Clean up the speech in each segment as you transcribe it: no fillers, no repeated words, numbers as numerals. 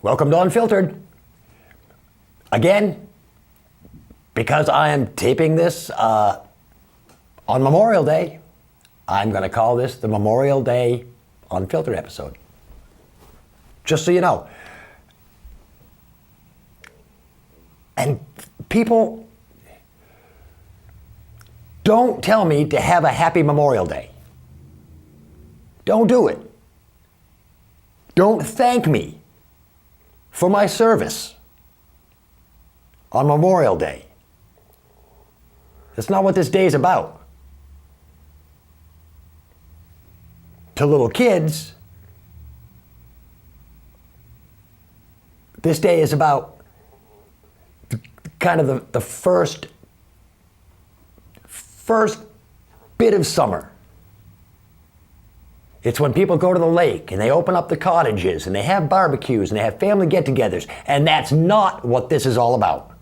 Welcome to Unfiltered. Again, because I am taping this on Memorial Day, I'm going to call this the Memorial Day Unfiltered episode. Just so you know. And people, don't tell me to have a happy Memorial Day. Don't do it. Don't thank me for my service on Memorial Day. That's not what this day is about. To little kids, this day is about kind of the first bit of summer. It's when people go to the lake and they open up the cottages and they have barbecues and they have family get-togethers, and that's not what this is all about.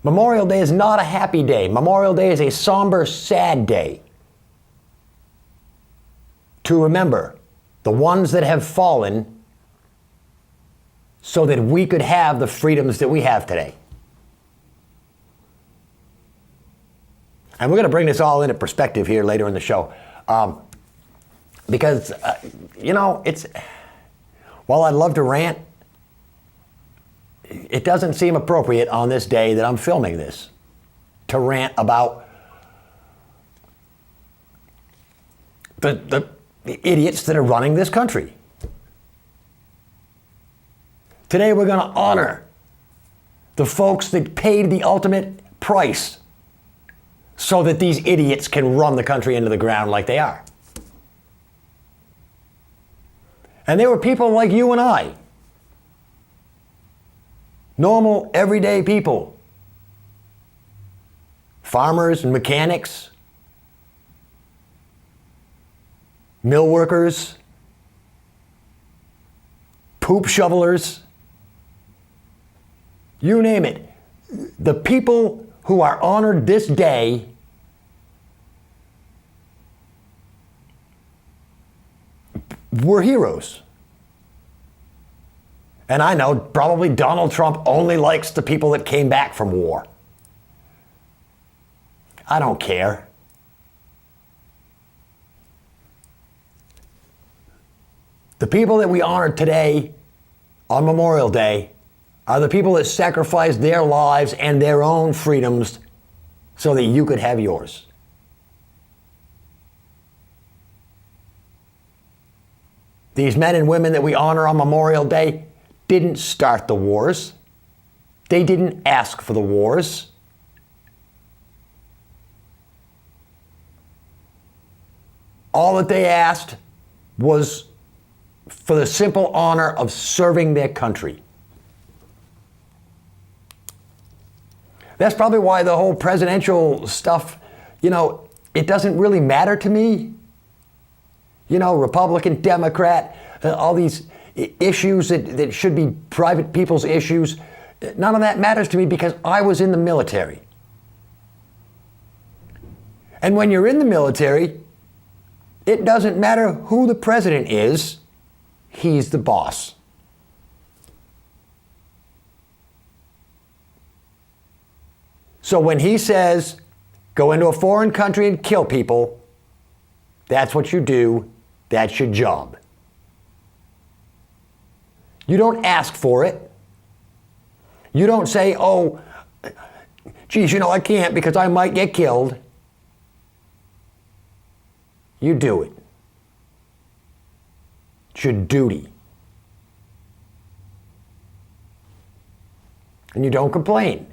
Memorial Day is not a happy day. Memorial Day is a somber, sad day to remember the ones that have fallen so that we could have the freedoms that we have today. And we're going to bring this all into perspective here later in the show. Because, it's, while I'd love to rant, it doesn't seem appropriate on this day that I'm filming this to rant about the idiots that are running this country. Today we're going to honor the folks that paid the ultimate price so that these idiots can run the country into the ground like they are. And they were people like you and I. Normal, everyday people. Farmers and mechanics. Mill workers. Poop shovelers. You name it. The people who are honored this day were heroes. And I know probably Donald Trump only likes the people that came back from war. I don't care. The people that we honor today on Memorial Day are the people that sacrificed their lives and their own freedoms so that you could have yours. These men and women that we honor on Memorial Day didn't start the wars. They didn't ask for the wars. All that they asked was for the simple honor of serving their country. That's probably why the whole presidential stuff, it doesn't really matter to me. Republican, Democrat, all these issues that should be private people's issues, none of that matters to me because I was in the military. And when you're in the military, it doesn't matter who the president is, he's the boss. So when he says, go into a foreign country and kill people, that's what you do. That's your job. You don't ask for it. You don't say, oh, geez, I can't because I might get killed. You do it. It's your duty. And you don't complain.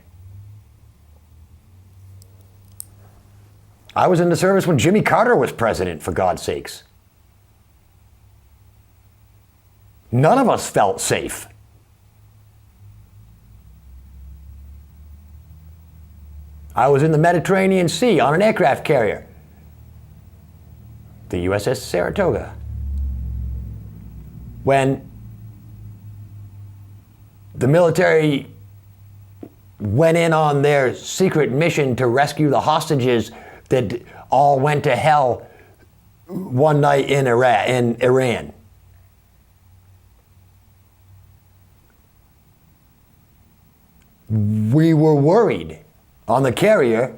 I was in the service when Jimmy Carter was president, for God's sakes. None of us felt safe. I was in the Mediterranean Sea on an aircraft carrier, the USS Saratoga, when the military went in on their secret mission to rescue the hostages that all went to hell one night in Iran. we were worried on the carrier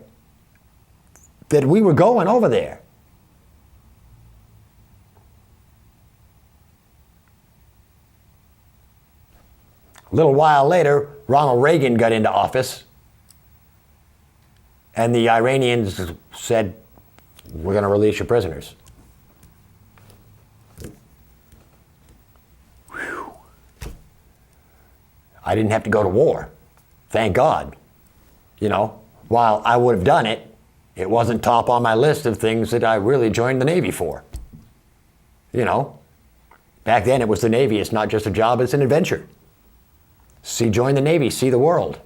that we were going over there. A little while later, Ronald Reagan got into office, and the Iranians said, we're going to release your prisoners. Whew. I didn't have to go to war. Thank God. You know, while I would have done it, it wasn't top on my list of things that I really joined the Navy for. You know, back then it was the Navy. It's not just a job, it's an adventure. Join the Navy, see the world.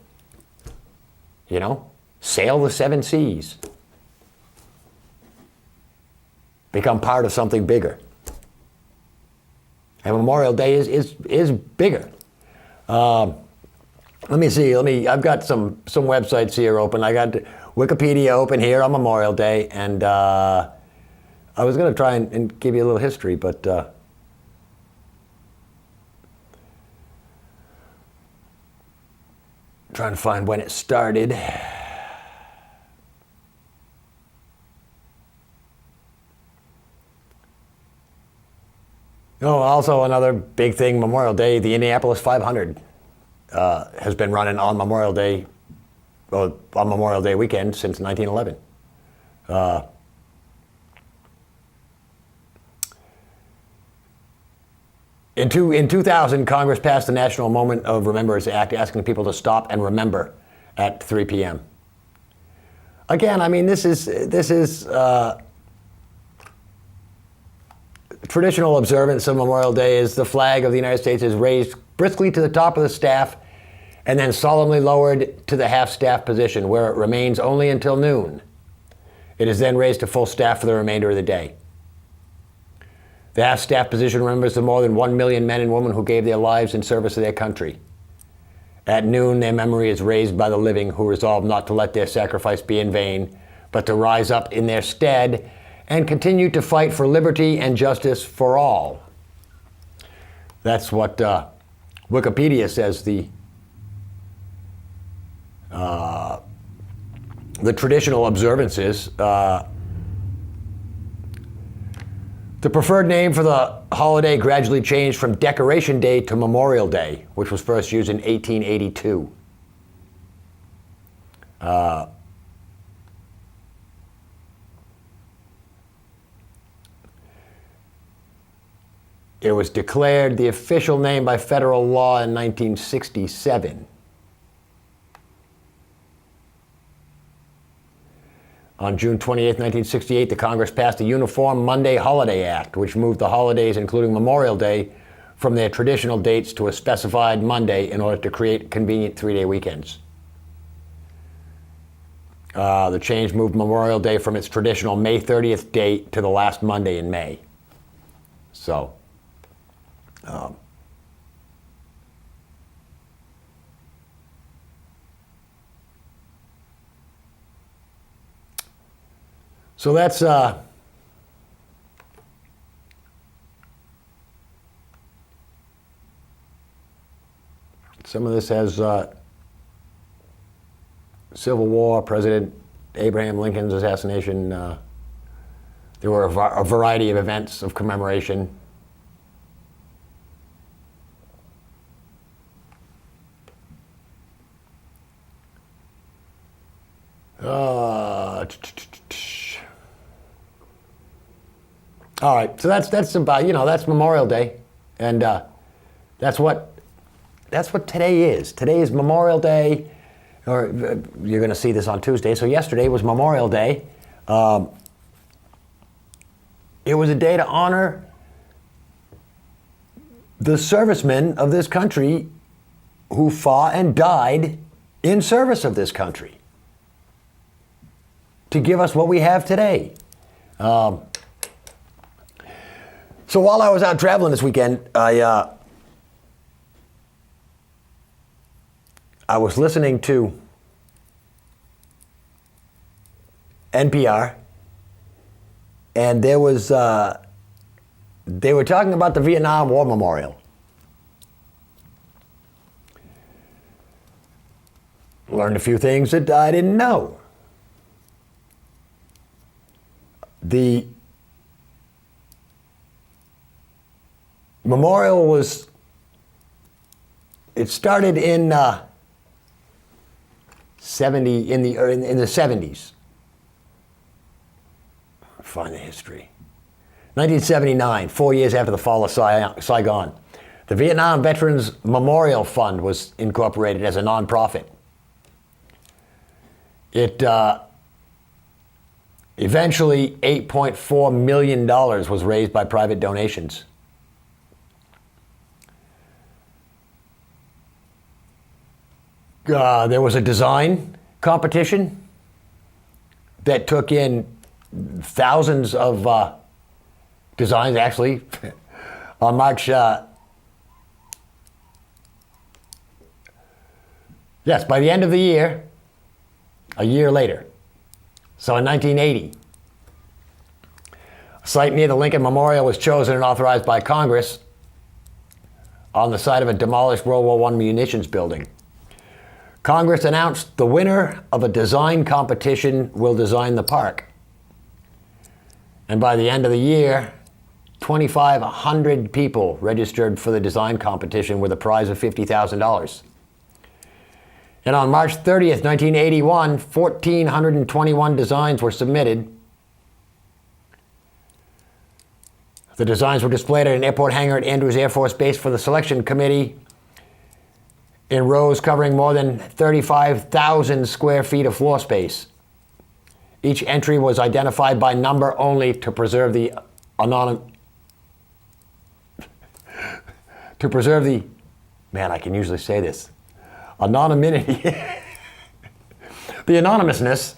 You know, sail the 7 seas. Become part of something bigger. And Memorial Day is bigger. Let me see. I've got some websites here open. I got Wikipedia open here on Memorial Day, and I was going to try and give you a little history, but trying to find when it started. Oh, also another big thing, Memorial Day, the Indianapolis 500 has been running on Memorial Day, on Memorial Day weekend since 1911. In 2000, Congress passed the National Moment of Remembrance Act, asking people to stop and remember at 3 p.m. Again, I mean, this is traditional observance of Memorial Day is the flag of the United States is raised briskly to the top of the staff and then solemnly lowered to the half-staff position, where it remains only until noon. It is then raised to full staff for the remainder of the day. The half-staff position remembers the more than 1 million men and women who gave their lives in service of their country. At noon, their memory is raised by the living who resolved not to let their sacrifice be in vain, but to rise up in their stead and continue to fight for liberty and justice for all. That's what Wikipedia says the traditional observances. The preferred name for the holiday gradually changed from Decoration Day to Memorial Day, which was first used in 1882. It was declared the official name by federal law in 1967. On June 28, 1968, the Congress passed the Uniform Monday Holiday Act, which moved the holidays, including Memorial Day, from their traditional dates to a specified Monday in order to create convenient 3-day weekends. The change moved Memorial Day from its traditional May 30th date to the last Monday in May. So, So that's some of this has Civil War, President Abraham Lincoln's assassination. There were a variety of events of commemoration. All right, so that's about, that's Memorial Day, and that's what today is. Today is Memorial Day, or you're going to see this on Tuesday. So yesterday was Memorial Day. It was a day to honor the servicemen of this country who fought and died in service of this country to give us what we have today. So while I was out traveling this weekend, I was listening to NPR, and they were talking about the Vietnam War Memorial. Learned a few things that I didn't know. The memorial it started in the 70s. Find the history. 1979, 4 years after the fall of Saigon. The Vietnam Veterans Memorial Fund was incorporated as a nonprofit. It eventually $8.4 million was raised by private donations. There was a design competition that took in thousands of designs, actually. On March, by the end of the year, a year later, so in 1980, a site near the Lincoln Memorial was chosen and authorized by Congress on the site of a demolished World War I munitions building. Congress announced the winner of a design competition will design the park. And by the end of the year, 2,500 people registered for the design competition with a prize of $50,000. And on March 30th, 1981, 1,421 designs were submitted. The designs were displayed at an airport hangar at Andrews Air Force Base for the selection committee in rows covering more than 35,000 square feet of floor space. Each entry was identified by number only to preserve the man, I can usually say this, anonymity, the anonymousness,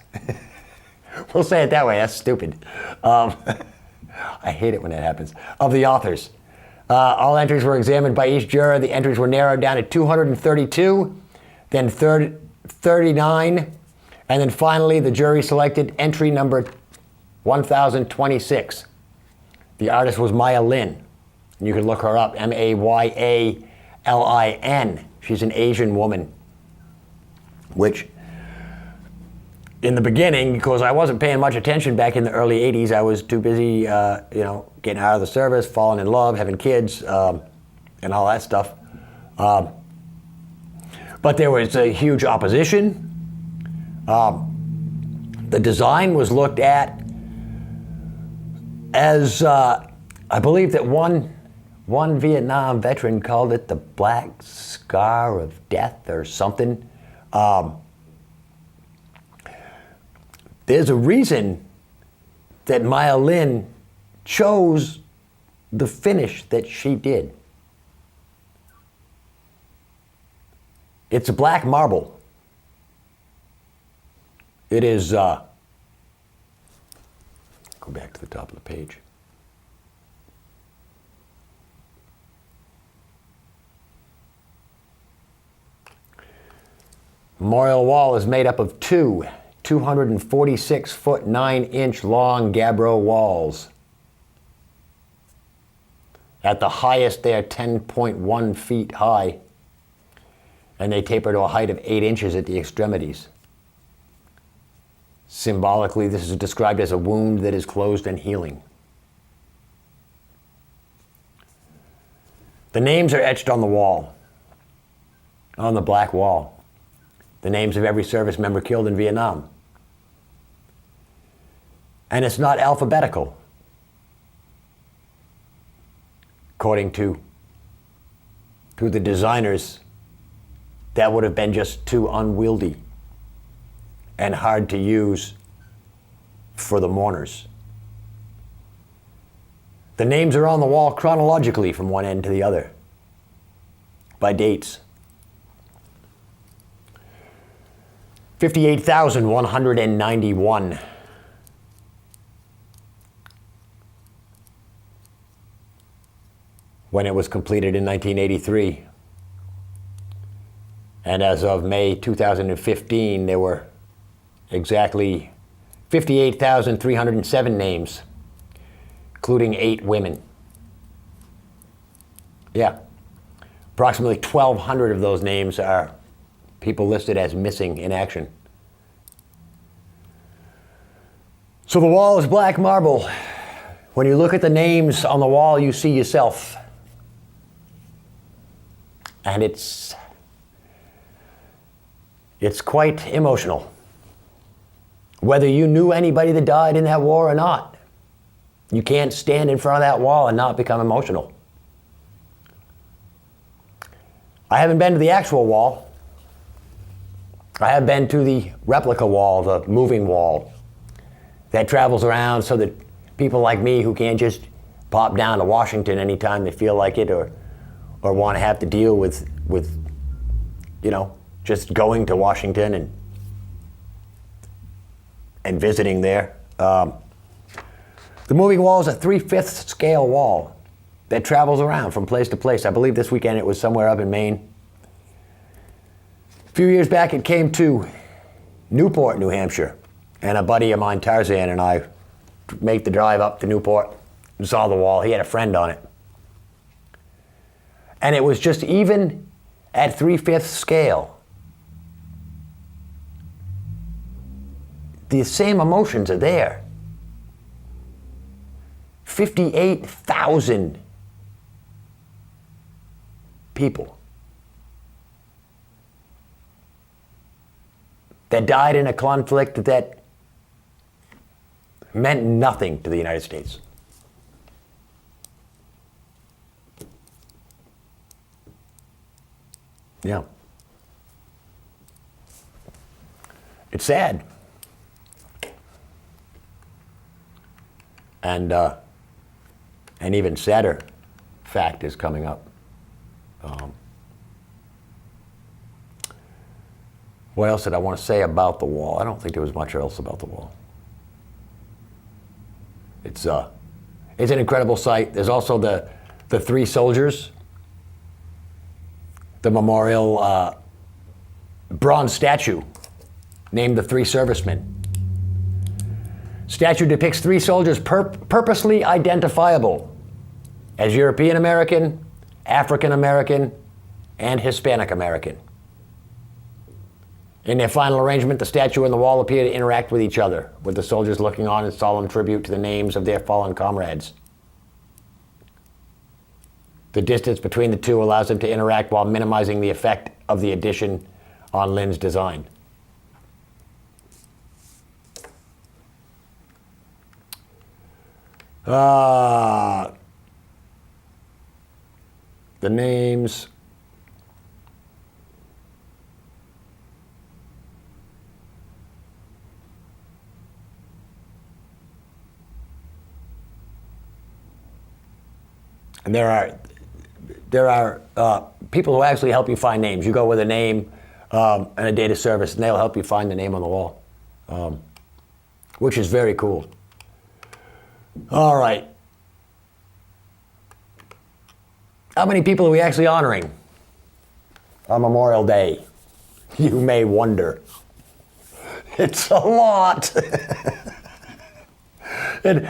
we'll say it that way, that's stupid. I hate it when that happens, of the authors. All entries were examined by each juror. The entries were narrowed down to 232, then 39, and then finally the jury selected entry number 1026. The artist was Maya Lin. You can look her up, MayaLin. She's an Asian woman, which in the beginning, because I wasn't paying much attention back in the early 80s, I was too busy, getting out of the service, falling in love, having kids, and all that stuff. But there was a huge opposition. The design was looked at as, I believe that one Vietnam veteran called it the Black Scar of Death or something. There's a reason that Maya Lin chose the finish that she did. It's a black marble. It is, go back to the top of the page. Memorial wall is made up of two 246-foot 9-inch long gabbro walls. At the highest, they are 10.1 feet high, and they taper to a height of 8 inches at the extremities. Symbolically, this is described as a wound that is closed and healing. The names are etched on the wall, on the black wall. The names of every service member killed in Vietnam. And it's not alphabetical. According to the designers, that would have been just too unwieldy and hard to use for the mourners. The names are on the wall chronologically from one end to the other, by dates. 58,191. When it was completed in 1983. And as of May 2015, there were exactly 58,307 names, including 8 women. Yeah. Approximately 1,200 of those names are people listed as missing in action. So the wall is black marble. When you look at the names on the wall, you see yourself. And it's quite emotional. Whether you knew anybody that died in that war or not, you can't stand in front of that wall and not become emotional. I haven't been to the actual wall. I have been to the replica wall, the moving wall that travels around so that people like me who can't just pop down to Washington anytime they feel like it or want to have to deal with just going to Washington and visiting there. The moving wall is a 3/5 scale wall that travels around from place to place. I believe this weekend it was somewhere up in Maine. A few years back it came to Newport, New Hampshire, and a buddy of mine, Tarzan, and I made the drive up to Newport and saw the wall. He had a friend on it. And it was just even at 3/5 scale. The same emotions are there. 58,000 people that died in a conflict that meant nothing to the United States. Yeah. It's sad. And an even sadder fact is coming up. What else did I want to say about the wall? I don't think there was much else about the wall. It's an incredible sight. There's also the three soldiers, the memorial bronze statue named the three servicemen. Statue depicts three soldiers purposely identifiable as European American, African American, and Hispanic American. In their final arrangement, the statue and the wall appear to interact with each other, with the soldiers looking on in solemn tribute to the names of their fallen comrades. The distance between the two allows them to interact while minimizing the effect of the addition on Lynn's design. The names. And there are people who actually help you find names. You go with a name and a date of service, and they'll help you find the name on the wall, which is very cool. All right. How many people are we actually honoring on Memorial Day? You may wonder. It's a lot. and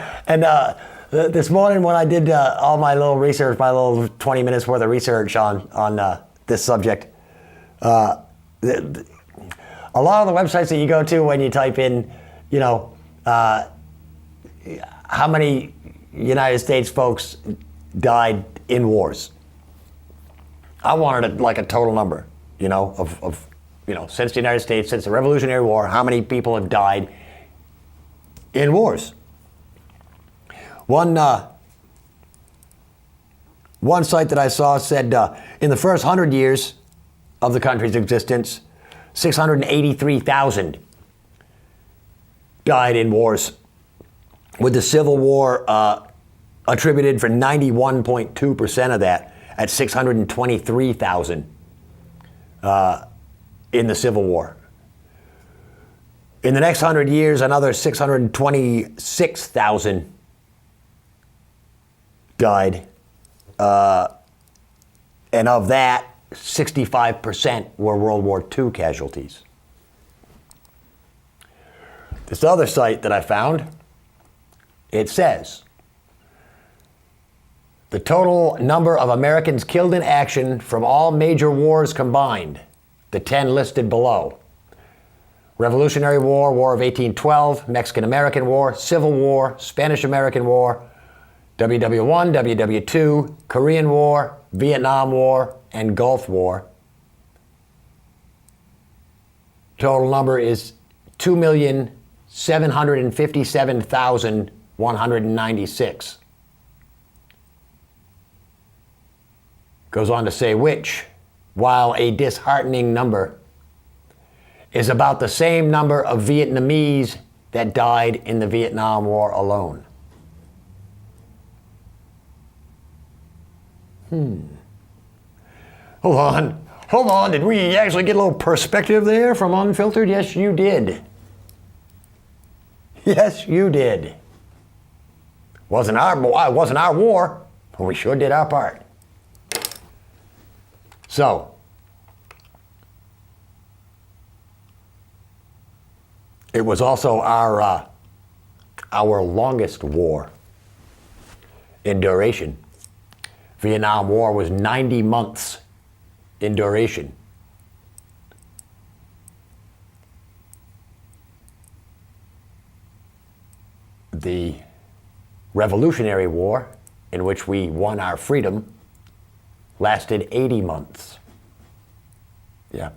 this morning when I did all my little research, my little 20 minutes worth of research on this subject, a lot of the websites that you go to when you type in, how many United States folks died in wars. I wanted a total number, since the United States, since the Revolutionary War, how many people have died in wars. One site that I saw said in the first 100 years of the country's existence, 683,000 died in wars, with the Civil War attributed for 91.2% of that at 623,000 in the Civil War. In the next 100 years, another 626,000 died. And of that, 65% were World War II casualties. This other site that I found, it says, the total number of Americans killed in action from all major wars combined the 10 listed below. Revolutionary War, War of 1812, Mexican-American War, Civil War, Spanish-American War, WW1, WW2, Korean War, Vietnam War, and Gulf War. Total number is 2,757,196. Goes on to say which, while a disheartening number, is about the same number of Vietnamese that died in the Vietnam War alone. Hold on, did we actually get a little perspective there from Unfiltered? Yes, you did. Yes, you did. Wasn't our war, but we sure did our part. So, it was also our longest war in duration. Vietnam War was 90 months in duration. The Revolutionary War, in which we won our freedom, lasted 80 months. Yeah.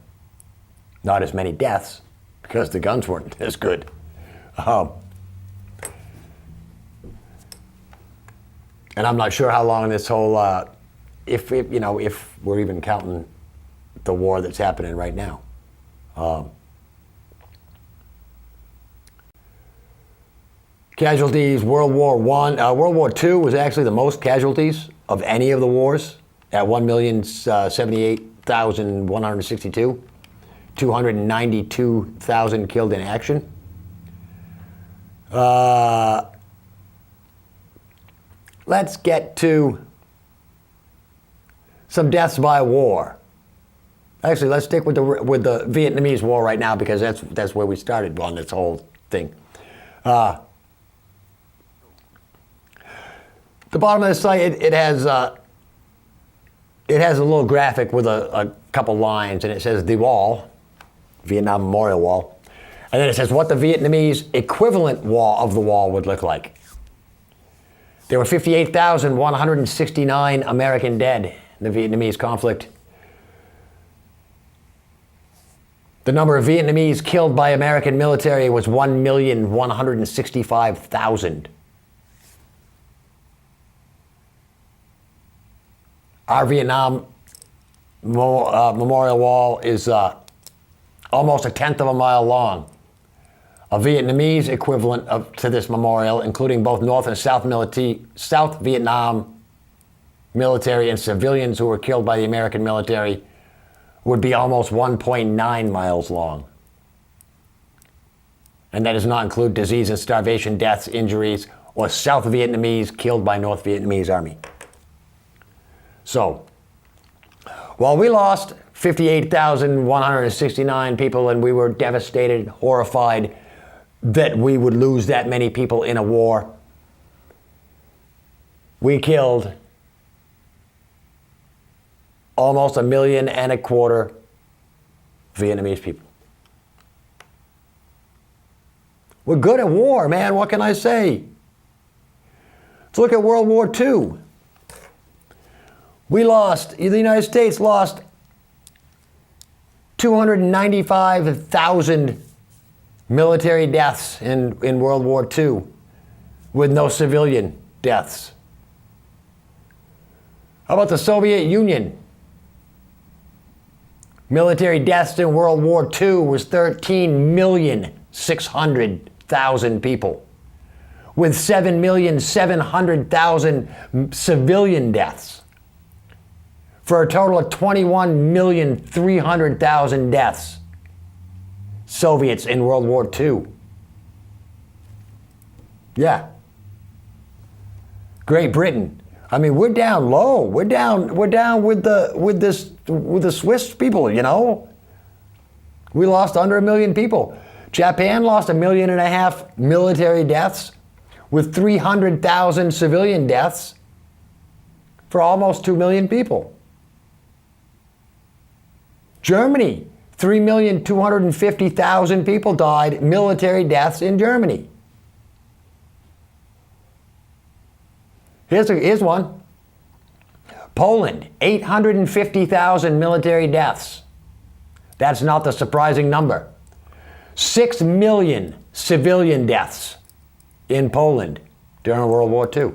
Not as many deaths, because the guns weren't as good. And I'm not sure how long this whole, if we're even counting the war that's happening right now. Casualties, World War I. World War II was actually the most casualties of any of the wars at 1,078,162. 292,000 killed in action. Let's get to some deaths by war. Actually, let's stick with the Vietnamese War right now, because that's where we started on this whole thing. The bottom of the site, it has a little graphic with a couple lines, and it says the wall, Vietnam Memorial Wall, and then it says what the Vietnamese equivalent wall of the wall would look like. There were 58,169 American dead in the Vietnamese conflict. The number of Vietnamese killed by American military was 1,165,000. Our Vietnam Memorial Wall is almost a tenth of a mile long. A Vietnamese equivalent to this memorial, including both North and South Vietnam military and civilians who were killed by the American military, would be almost 1.9 miles long. And that does not include disease and starvation deaths, injuries, or South Vietnamese killed by North Vietnamese Army. So, while we lost 58,169 people and we were devastated, horrified that we would lose that many people in a war, we killed almost 1.25 million Vietnamese people. We're good at war, man. What can I say? Let's look at World War II. The United States lost 295,000 military deaths in World War II with no civilian deaths. How about the Soviet Union? Military deaths in World War II was 13,600,000 people, with 7,700,000 civilian deaths, for a total of 21,300,000 deaths. Soviets in World War II. Yeah. Great Britain. I mean, we're down low. We're down with the Swiss people, you know. We lost under 1 million people. Japan lost 1.5 million military deaths, with 300,000 civilian deaths for almost 2 million people. Germany 3,250,000 people died, military deaths in Germany. Here's one. Poland, 850,000 military deaths. That's not the surprising number. 6 million civilian deaths in Poland during World War II.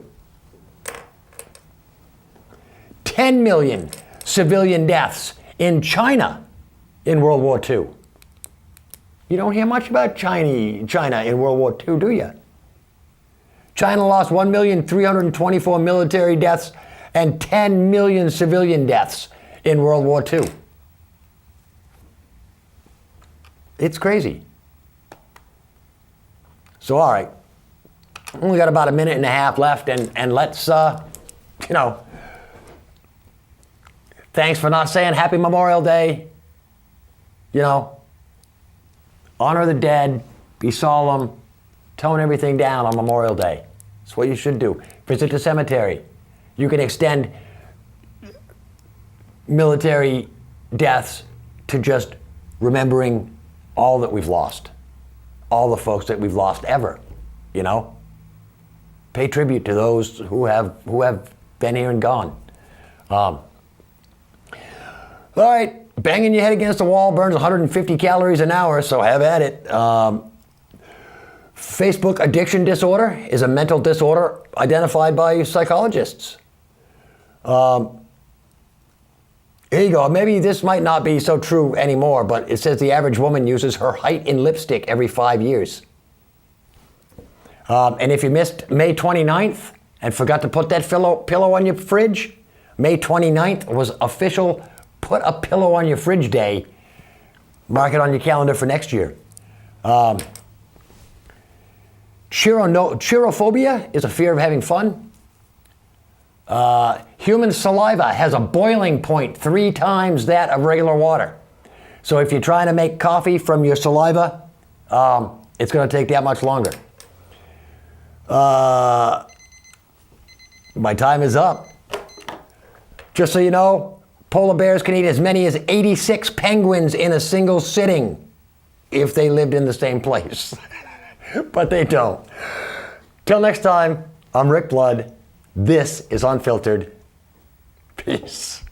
10 million civilian deaths in China in World War II. You don't hear much about China in World War II, do you? China lost 1,324,000 military deaths and 10 million civilian deaths in World War II. It's crazy. So, all right, only got about a minute and a half left, and let's, thanks for not saying Happy Memorial Day. Honor the dead, be solemn, tone everything down on Memorial Day. That's what you should do. Visit the cemetery. You can extend military deaths to just remembering all that we've lost, all the folks that we've lost ever, Pay tribute to those who have been here and gone. All right, banging your head against the wall burns 150 calories an hour, so have at it. Facebook addiction disorder is a mental disorder identified by psychologists. Here you go. Maybe this might not be so true anymore, but it says the average woman uses her height in lipstick every 5 years. And if you missed May 29th and forgot to put that pillow on your fridge, May 29th was official Put a Pillow on Your Fridge Day. Mark it on your calendar for next year. Cheerophobia is a fear of having fun. Human saliva has a boiling point 3 times that of regular water. So if you're trying to make coffee from your saliva, it's going to take that much longer. My time is up. Just so you know, polar bears can eat as many as 86 penguins in a single sitting if they lived in the same place. But they don't. Till next time, I'm Rick Blood. This is Unfiltered. Peace.